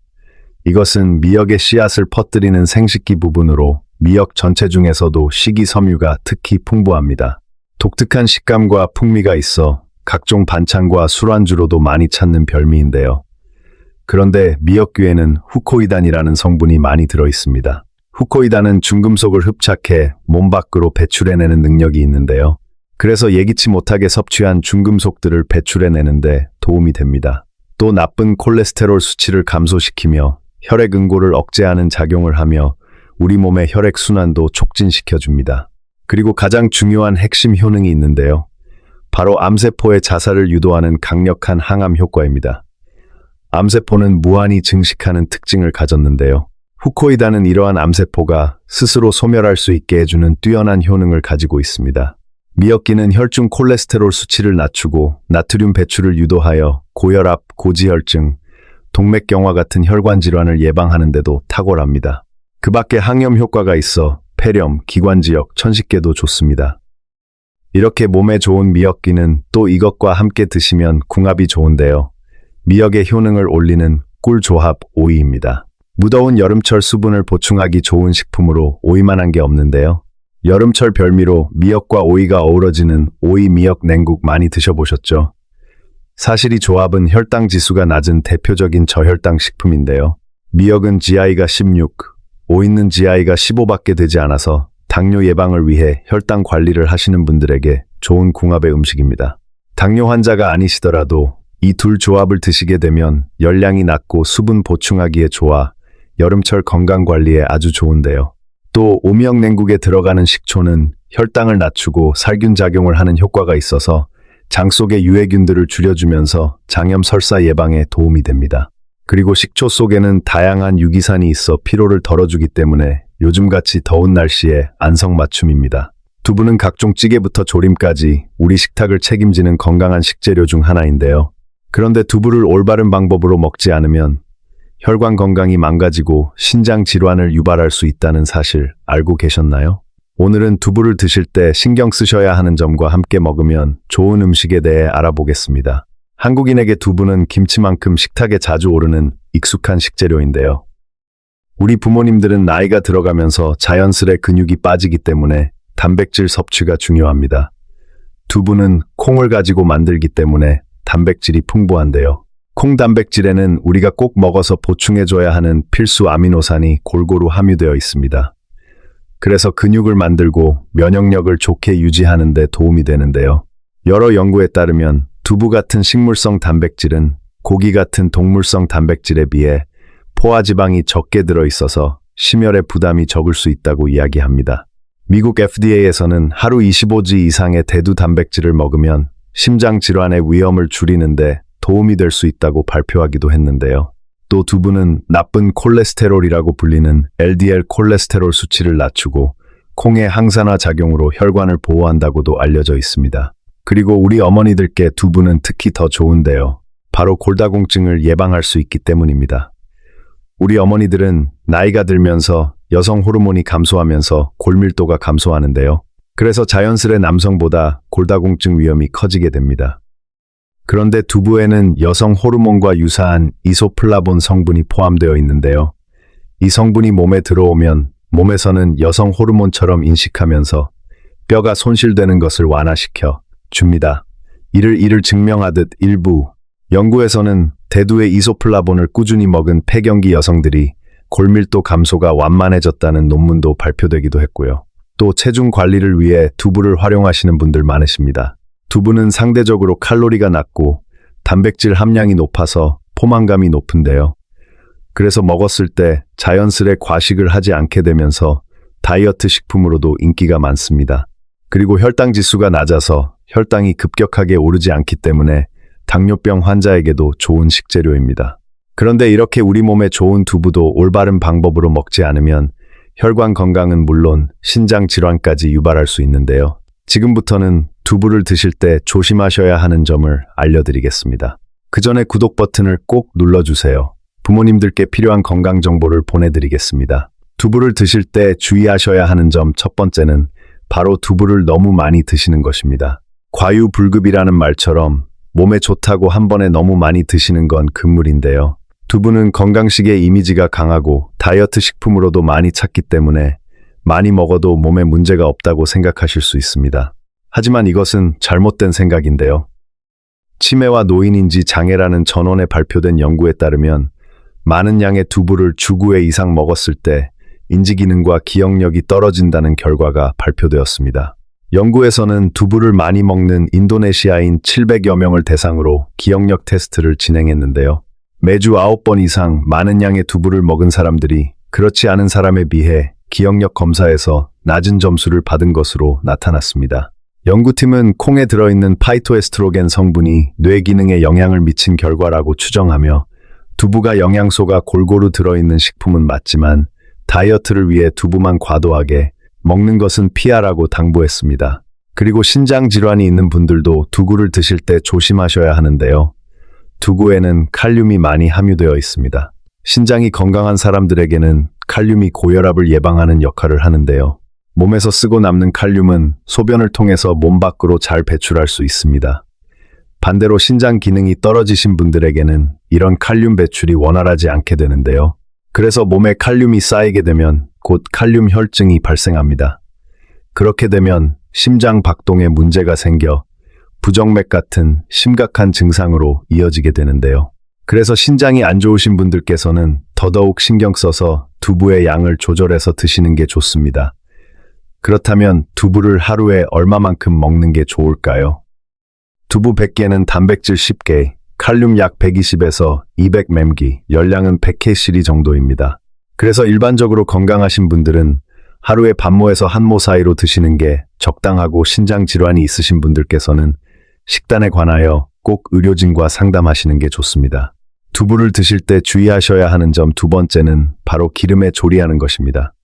이것은 미역의 씨앗을 퍼뜨리는 생식기 부분으로 미역 전체 중에서도 식이섬유가 특히 풍부합니다. 독특한 식감과 풍미가 있어 각종 반찬과 술안주로도 많이 찾는 별미인데요. 그런데 미역귀에는 후코이단이라는 성분이 많이 들어있습니다. 후코이단은 중금속을 흡착해 몸 밖으로 배출해내는 능력이 있는데요. 그래서 예기치 못하게 섭취한 중금속들을 배출해내는데 도움이 됩니다. 또 나쁜 콜레스테롤 수치를 감소시키며 혈액 응고를 억제하는 작용을 하며 우리 몸의 혈액순환도 촉진시켜줍니다. 그리고 가장 중요한 핵심 효능이 있는데요. 바로 암세포의 자살을 유도하는 강력한 항암 효과입니다. 암세포는 무한히 증식하는 특징을 가졌는데요. 후코이단은 이러한 암세포가 스스로 소멸할 수 있게 해주는 뛰어난 효능을 가지고 있습니다. 미역기는 혈중 콜레스테롤 수치를 낮추고 나트륨 배출을 유도하여 고혈압, 고지혈증, 동맥경화 같은 혈관 질환을 예방하는 데도 탁월합니다. 그 밖에 항염 효과가 있어 폐렴, 기관지역, 천식계도 좋습니다. 이렇게 몸에 좋은 미역기는 또 이것과 함께 드시면 궁합이 좋은데요. 미역의 효능을 올리는 꿀조합 오이입니다. 무더운 여름철 수분을 보충하기 좋은 식품으로 오이만한 게 없는데요. 여름철 별미로 미역과 오이가 어우러지는 오이 미역 냉국 많이 드셔보셨죠? 사실 이 조합은 혈당 지수가 낮은 대표적인 저혈당 식품인데요. 미역은 GI가 16, 오이는 GI가 15밖에 되지 않아서 당뇨 예방을 위해 혈당 관리를 하시는 분들에게 좋은 궁합의 음식입니다. 당뇨 환자가 아니시더라도 이 둘 조합을 드시게 되면 열량이 낮고 수분 보충하기에 좋아 여름철 건강 관리에 아주 좋은데요. 또 오미역 냉국에 들어가는 식초는 혈당을 낮추고 살균 작용을 하는 효과가 있어서 장 속의 유해균들을 줄여주면서 장염 설사 예방에 도움이 됩니다. 그리고 식초 속에는 다양한 유기산이 있어 피로를 덜어주기 때문에 요즘같이 더운 날씨에 안성맞춤입니다. 두부는 각종 찌개부터 조림까지 우리 식탁을 책임지는 건강한 식재료 중 하나인데요. 그런데 두부를 올바른 방법으로 먹지 않으면 혈관 건강이 망가지고 신장 질환을 유발할 수 있다는 사실 알고 계셨나요? 오늘은 두부를 드실 때 신경 쓰셔야 하는 점과 함께 먹으면 좋은 음식에 대해 알아보겠습니다. 한국인에게 두부는 김치만큼 식탁에 자주 오르는 익숙한 식재료인데요. 우리 부모님들은 나이가 들어가면서 자연스레 근육이 빠지기 때문에 단백질 섭취가 중요합니다. 두부는 콩을 가지고 만들기 때문에 단백질이 풍부한데요. 콩 단백질에는 우리가 꼭 먹어서 보충해줘야 하는 필수 아미노산이 골고루 함유되어 있습니다. 그래서 근육을 만들고 면역력을 좋게 유지하는 데 도움이 되는데요. 여러 연구에 따르면 두부 같은 식물성 단백질은 고기 같은 동물성 단백질에 비해 포화지방이 적게 들어있어서 심혈의 부담이 적을 수 있다고 이야기합니다. 미국 FDA에서는 하루 25g 이상의 대두 단백질을 먹으면 심장 질환의 위험을 줄이는데 도움이 될 수 있다고 발표하기도 했는데요. 또 두부는 나쁜 콜레스테롤이라고 불리는 LDL 콜레스테롤 수치를 낮추고 콩의 항산화 작용으로 혈관을 보호한다고도 알려져 있습니다. 그리고 우리 어머니들께 두부는 특히 더 좋은데요. 바로 골다공증을 예방할 수 있기 때문입니다. 우리 어머니들은 나이가 들면서 여성 호르몬이 감소하면서 골밀도가 감소하는데요. 그래서 자연스레 남성보다 골다공증 위험이 커지게 됩니다. 그런데 두부에는 여성 호르몬과 유사한 이소플라본 성분이 포함되어 있는데요. 이 성분이 몸에 들어오면 몸에서는 여성 호르몬처럼 인식하면서 뼈가 손실되는 것을 완화시켜 줍니다. 이를 증명하듯 일부 연구에서는 대두의 이소플라본을 꾸준히 먹은 폐경기 여성들이 골밀도 감소가 완만해졌다는 논문도 발표되기도 했고요. 또 체중 관리를 위해 두부를 활용하시는 분들 많으십니다. 두부는 상대적으로 칼로리가 낮고 단백질 함량이 높아서 포만감이 높은데요. 그래서 먹었을 때 자연스레 과식을 하지 않게 되면서 다이어트 식품으로도 인기가 많습니다. 그리고 혈당 지수가 낮아서 혈당이 급격하게 오르지 않기 때문에 당뇨병 환자에게도 좋은 식재료입니다. 그런데 이렇게 우리 몸에 좋은 두부도 올바른 방법으로 먹지 않으면 혈관 건강은 물론 신장 질환까지 유발할 수 있는데요. 지금부터는 두부를 드실 때 조심하셔야 하는 점을 알려드리겠습니다. 그 전에 구독 버튼을 꼭 눌러주세요. 부모님들께 필요한 건강 정보를 보내드리겠습니다. 두부를 드실 때 주의하셔야 하는 점 첫 번째는 바로 두부를 너무 많이 드시는 것입니다. 과유불급이라는 말처럼 몸에 좋다고 한 번에 너무 많이 드시는 건 금물인데요. 두부는 건강식의 이미지가 강하고 다이어트 식품으로도 많이 찾기 때문에 많이 먹어도 몸에 문제가 없다고 생각하실 수 있습니다. 하지만 이것은 잘못된 생각인데요. 치매와 노인인지 장애라는 전원에 발표된 연구에 따르면 많은 양의 두부를 주 9회 이상 먹었을 때 인지기능과 기억력이 떨어진다는 결과가 발표되었습니다. 연구에서는 두부를 많이 먹는 인도네시아인 700여 명을 대상으로 기억력 테스트를 진행했는데요. 매주 9번 이상 많은 양의 두부를 먹은 사람들이 그렇지 않은 사람에 비해 기억력 검사에서 낮은 점수를 받은 것으로 나타났습니다. 연구팀은 콩에 들어있는 파이토에스트로겐 성분이 뇌 기능에 영향을 미친 결과라고 추정하며 두부가 영양소가 골고루 들어있는 식품은 맞지만 다이어트를 위해 두부만 과도하게 먹는 것은 피하라고 당부했습니다. 그리고 신장 질환이 있는 분들도 두부를 드실 때 조심하셔야 하는데요. 두부에는 칼륨이 많이 함유되어 있습니다. 신장이 건강한 사람들에게는 칼륨이 고혈압을 예방하는 역할을 하는데요. 몸에서 쓰고 남는 칼륨은 소변을 통해서 몸 밖으로 잘 배출할 수 있습니다. 반대로 신장 기능이 떨어지신 분들에게는 이런 칼륨 배출이 원활하지 않게 되는데요. 그래서 몸에 칼륨이 쌓이게 되면 곧 칼륨 혈증이 발생합니다. 그렇게 되면 심장 박동에 문제가 생겨 부정맥 같은 심각한 증상으로 이어지게 되는데요. 그래서 신장이 안 좋으신 분들께서는 더더욱 신경 써서 두부의 양을 조절해서 드시는 게 좋습니다. 그렇다면 두부를 하루에 얼마만큼 먹는 게 좋을까요? 두부 100개는 단백질 10개, 칼륨 약 120에서 200mg, 열량은 100kcal 정도입니다. 그래서 일반적으로 건강하신 분들은 하루에 반모에서 한 모 사이로 드시는 게 적당하고 신장 질환이 있으신 분들께서는 식단에 관하여 꼭 의료진과 상담하시는 게 좋습니다. 두부를 드실 때 주의하셔야 하는 점 두 번째는 바로 기름에 조리하는 것입니다.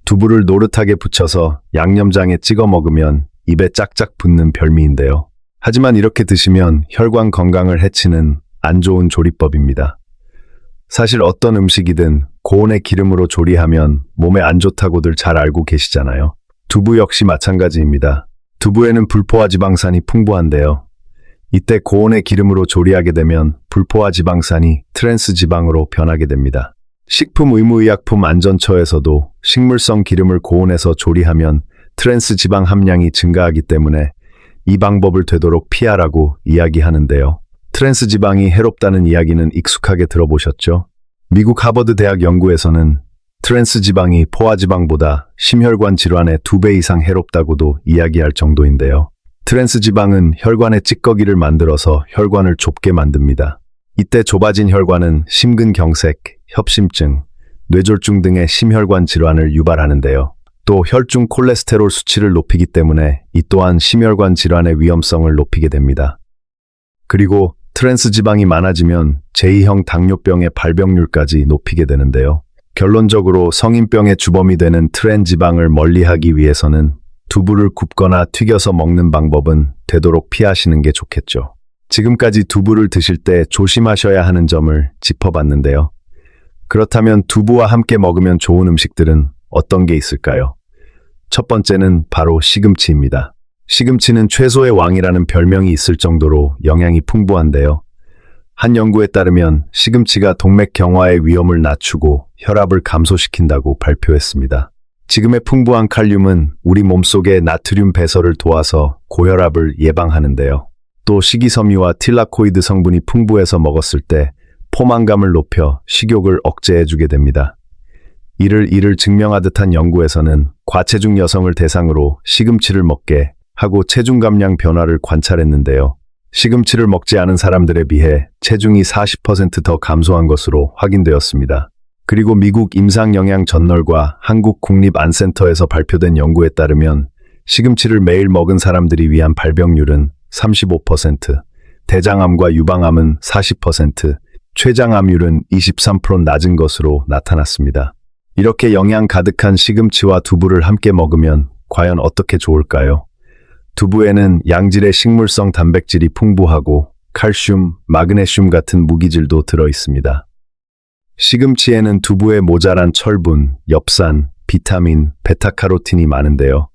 두부를 노릇하게 부쳐서 양념장에 찍어 먹으면 입에 짝짝 붙는 별미인데요. 하지만 이렇게 드시면 혈관 건강을 해치는 안 좋은 조리법입니다. 사실 어떤 음식이든 고온의 기름으로 조리하면 몸에 안 좋다고들 잘 알고 계시잖아요. 두부 역시 마찬가지입니다. 두부에는 불포화 지방산이 풍부한데요. 이때 고온의 기름으로 조리하게 되면 불포화 지방산이 트랜스 지방으로 변하게 됩니다. 식품의무의약품안전처에서도 식물성 기름을 고온에서 조리하면 트랜스 지방 함량이 증가하기 때문에 이 방법을 되도록 피하라고 이야기하는데요. 트랜스 지방이 해롭다는 이야기는 익숙하게 들어보셨죠? 미국 하버드 대학 연구에서는 트랜스 지방이 포화 지방보다 심혈관 질환의 2배 이상 해롭다고도 이야기할 정도인데요. 트랜스 지방은 혈관의 찌꺼기를 만들어서 혈관을 좁게 만듭니다. 이때 좁아진 혈관은 심근경색, 협심증, 뇌졸중 등의 심혈관 질환을 유발하는데요. 또 혈중 콜레스테롤 수치를 높이기 때문에 이 또한 심혈관 질환의 위험성을 높이게 됩니다. 그리고 트랜스 지방이 많아지면 제2형 당뇨병의 발병률까지 높이게 되는데요. 결론적으로 성인병의 주범이 되는 트랜 지방을 멀리하기 위해서는 두부를 굽거나 튀겨서 먹는 방법은 되도록 피하시는 게 좋겠죠. 지금까지 두부를 드실 때 조심하셔야 하는 점을 짚어봤는데요. 그렇다면 두부와 함께 먹으면 좋은 음식들은 어떤 게 있을까요? 첫 번째는 바로 시금치입니다. 시금치는 채소의 왕이라는 별명이 있을 정도로 영양이 풍부한데요. 한 연구에 따르면 시금치가 동맥 경화의 위험을 낮추고 혈압을 감소시킨다고 발표했습니다. 지금의 풍부한 칼륨은 우리 몸속의 나트륨 배설을 도와서 고혈압을 예방하는데요. 또 식이섬유와 틸라코이드 성분이 풍부해서 먹었을 때 포만감을 높여 식욕을 억제해주게 됩니다. 이를 증명하듯 한 연구에서는 과체중 여성을 대상으로 시금치를 먹게 하고 체중 감량 변화를 관찰했는데요. 시금치를 먹지 않은 사람들에 비해 체중이 40% 더 감소한 것으로 확인되었습니다. 그리고 미국 임상영양저널과 한국국립암센터에서 발표된 연구에 따르면 시금치를 매일 먹은 사람들이 위한 발병률은 35%, 대장암과 유방암은 40%, 췌장암률은 23% 낮은 것으로 나타났습니다. 이렇게 영양 가득한 시금치와 두부를 함께 먹으면 과연 어떻게 좋을까요? 두부에는 양질의 식물성 단백질이 풍부하고 칼슘, 마그네슘 같은 무기질도 들어 있습니다. 시금치에는 두부에 모자란 철분, 엽산, 비타민, 베타카로틴이 많은데요.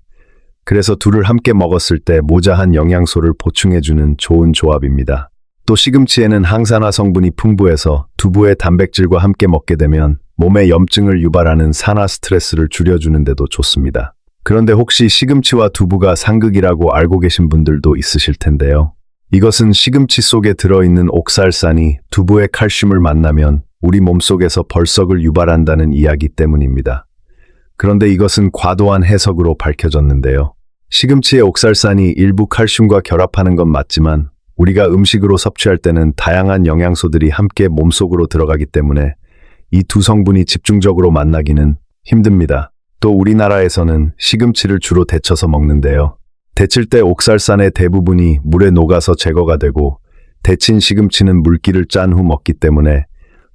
그래서 둘을 함께 먹었을 때 모자한 영양소를 보충해주는 좋은 조합입니다. 또 시금치에는 항산화 성분이 풍부해서 두부의 단백질과 함께 먹게 되면 몸에 염증을 유발하는 산화 스트레스를 줄여주는 데도 좋습니다. 그런데 혹시 시금치와 두부가 상극이라고 알고 계신 분들도 있으실 텐데요. 이것은 시금치 속에 들어있는 옥살산이 두부의 칼슘을 만나면 우리 몸속에서 벌석을 유발한다는 이야기 때문입니다. 그런데 이것은 과도한 해석으로 밝혀졌는데요. 시금치의 옥살산이 일부 칼슘과 결합하는 건 맞지만 우리가 음식으로 섭취할 때는 다양한 영양소들이 함께 몸속으로 들어가기 때문에 이 두 성분이 집중적으로 만나기는 힘듭니다. 또 우리나라에서는 시금치를 주로 데쳐서 먹는데요. 데칠 때 옥살산의 대부분이 물에 녹아서 제거가 되고 데친 시금치는 물기를 짠 후 먹기 때문에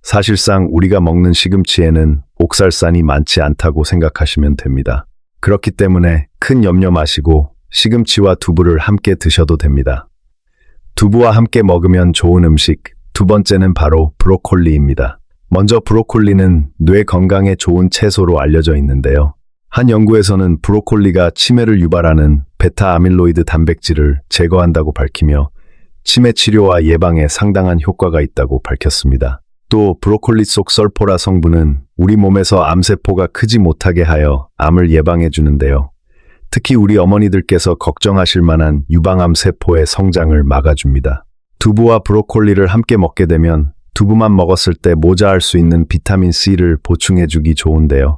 사실상 우리가 먹는 시금치에는 옥살산이 많지 않다고 생각하시면 됩니다. 그렇기 때문에 큰 염려 마시고 시금치와 두부를 함께 드셔도 됩니다. 두부와 함께 먹으면 좋은 음식 두 번째는 바로 브로콜리입니다. 먼저 브로콜리는 뇌 건강에 좋은 채소로 알려져 있는데요. 한 연구에서는 브로콜리가 치매를 유발하는 베타 아밀로이드 단백질을 제거한다고 밝히며 치매 치료와 예방에 상당한 효과가 있다고 밝혔습니다. 또 브로콜리 속 설포라 성분은 우리 몸에서 암세포가 크지 못하게 하여 암을 예방해 주는데요. 특히 우리 어머니들께서 걱정하실 만한 유방암 세포의 성장을 막아줍니다. 두부와 브로콜리를 함께 먹게 되면 두부만 먹었을 때 모자랄 수 있는 비타민 C를 보충해주기 좋은데요.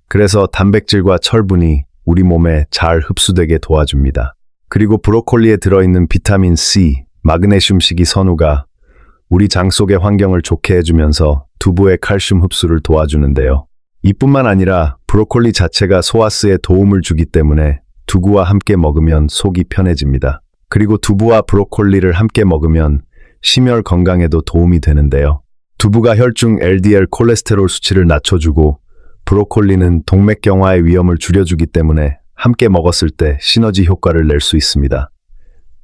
그래서 단백질과 철분이 우리 몸에 잘 흡수되게 도와줍니다. 그리고 브로콜리에 들어있는 비타민 C, 마그네슘 식이섬유가 우리 장 속의 환경을 좋게 해주면서 두부의 칼슘 흡수를 도와주는데요. 이뿐만 아니라 브로콜리 자체가 소화스에 도움을 주기 때문에 두부와 함께 먹으면 속이 편해집니다. 그리고 두부와 브로콜리를 함께 먹으면 심혈 건강에도 도움이 되는데요. 두부가 혈중 LDL 콜레스테롤 수치를 낮춰주고 브로콜리는 동맥경화의 위험을 줄여주기 때문에 함께 먹었을 때 시너지 효과를 낼 수 있습니다.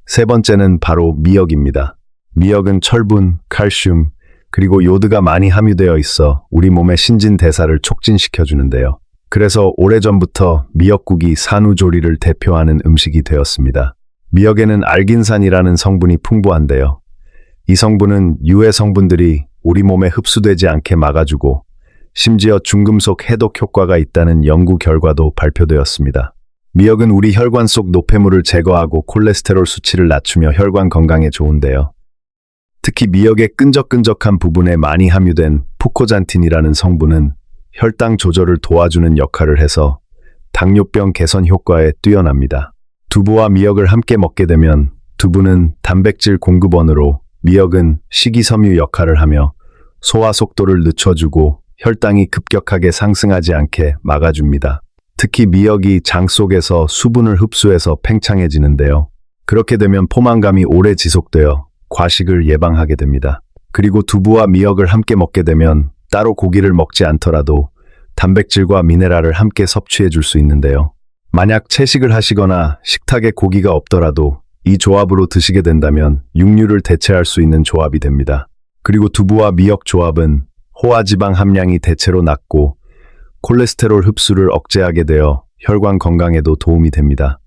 세 번째는 바로 미역입니다. 미역은 철분, 칼슘, 그리고 요드가 많이 함유되어 있어 우리 몸의 신진대사를 촉진시켜주는데요. 그래서 오래전부터 미역국이 산후조리를 대표하는 음식이 되었습니다. 미역에는 알긴산이라는 성분이 풍부한데요. 이 성분은 유해 성분들이 우리 몸에 흡수되지 않게 막아주고 심지어 중금속 해독 효과가 있다는 연구 결과도 발표되었습니다. 미역은 우리 혈관 속 노폐물을 제거하고 콜레스테롤 수치를 낮추며 혈관 건강에 좋은데요. 특히 미역의 끈적끈적한 부분에 많이 함유된 푸코잔틴이라는 성분은 혈당 조절을 도와주는 역할을 해서 당뇨병 개선 효과에 뛰어납니다. 두부와 미역을 함께 먹게 되면 두부는 단백질 공급원으로 미역은 식이섬유 역할을 하며 소화 속도를 늦춰주고 혈당이 급격하게 상승하지 않게 막아줍니다. 특히 미역이 장 속에서 수분을 흡수해서 팽창해지는데요. 그렇게 되면 포만감이 오래 지속되어 과식을 예방하게 됩니다. 그리고 두부와 미역을 함께 먹게 되면 따로 고기를 먹지 않더라도 단백질과 미네랄을 함께 섭취해 줄 수 있는데요. 만약 채식을 하시거나 식탁에 고기가 없더라도 이 조합으로 드시게 된다면 육류를 대체할 수 있는 조합이 됩니다. 그리고 두부와 미역 조합은 호화지방 함량이 대체로 낮고 콜레스테롤 흡수를 억제하게 되어 혈관 건강에도 도움이 됩니다.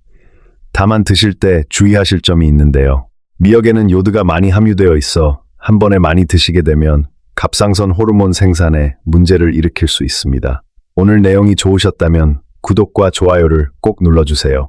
다만 드실 때 주의하실 점이 있는데요. 미역에는 요드가 많이 함유되어 있어 한 번에 많이 드시게 되면 갑상선 호르몬 생산에 문제를 일으킬 수 있습니다. 오늘 내용이 좋으셨다면 구독과 좋아요를 꼭 눌러주세요.